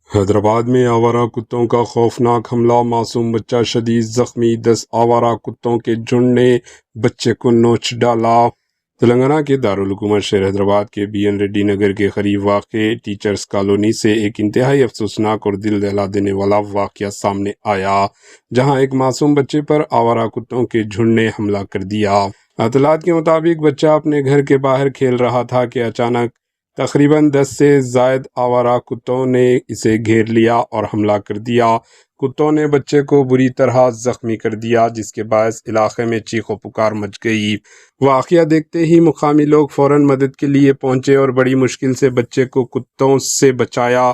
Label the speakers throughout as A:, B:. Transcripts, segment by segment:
A: حیدرآباد میں آوارہ کتوں کا خوفناک حملہ، معصوم بچہ شدید زخمی، 10 آوارہ کتوں کے جھنڈ نے بچے کو نوچ ڈالا۔ تلنگانہ کے دارالحکومت شہر حیدرآباد کے بی این ریڈی نگر کے قریب واقع ٹیچرز کالونی سے ایک انتہائی افسوسناک اور دل دہلا دینے والا واقعہ سامنے آیا، جہاں ایک معصوم بچے پر آوارہ کتوں کے جھنڈ نے حملہ کر دیا۔ اطلاعات کے مطابق بچہ اپنے گھر کے باہر کھیل رہا تھا کہ اچانک تقریباً 10 سے زائد آوارہ کتوں نے اسے گھیر لیا اور حملہ کر دیا۔ کتوں نے بچے کو بری طرح زخمی کر دیا، جس کے باعث علاقے میں چیخ و پکار مچ گئی۔ واقعہ دیکھتے ہی مقامی لوگ فوراً مدد کے لیے پہنچے اور بڑی مشکل سے بچے کو کتوں سے بچایا۔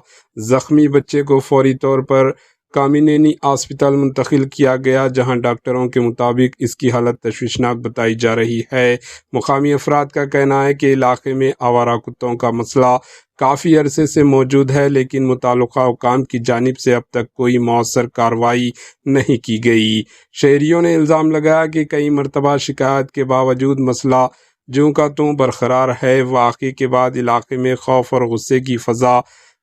A: زخمی بچے کو فوری طور پر کامینینی اسپتال منتقل کیا گیا، جہاں ڈاکٹروں کے مطابق اس کی حالت تشویشناک بتائی جا رہی ہے۔ مقامی افراد کا کہنا ہے کہ علاقے میں آوارہ کتوں کا مسئلہ کافی عرصے سے موجود ہے، لیکن متعلقہ حکام کی جانب سے اب تک کوئی مؤثر کارروائی نہیں کی گئی۔ شہریوں نے الزام لگایا کہ کئی مرتبہ شکایات کے باوجود مسئلہ جوں کا توں برقرار ہے۔ واقعے کے بعد علاقے میں خوف اور غصے کی فضا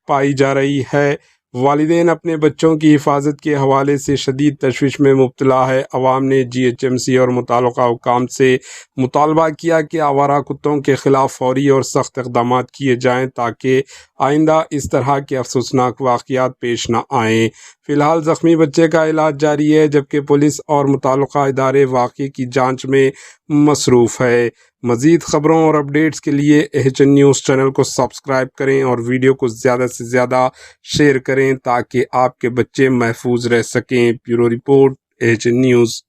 A: پائی جا رہی ہے۔ والدین اپنے بچوں کی حفاظت کے حوالے سے شدید تشویش میں مبتلا ہے۔ عوام نے جی ایچ ایم سی اور متعلقہ حکام سے مطالبہ کیا کہ آوارہ کتوں کے خلاف فوری اور سخت اقدامات کیے جائیں تاکہ آئندہ اس طرح کے افسوسناک واقعات پیش نہ آئیں۔ فی الحال زخمی بچے کا علاج جاری ہے، جبکہ پولیس اور متعلقہ ادارے واقعے کی جانچ میں مصروف ہے۔ مزید خبروں اور اپڈیٹس کے لیے ایچ این نیوز چینل کو سبسکرائب کریں اور ویڈیو کو زیادہ سے زیادہ شیئر کریں تاکہ آپ کے بچے محفوظ رہ سکیں۔ Bureau report, H N news.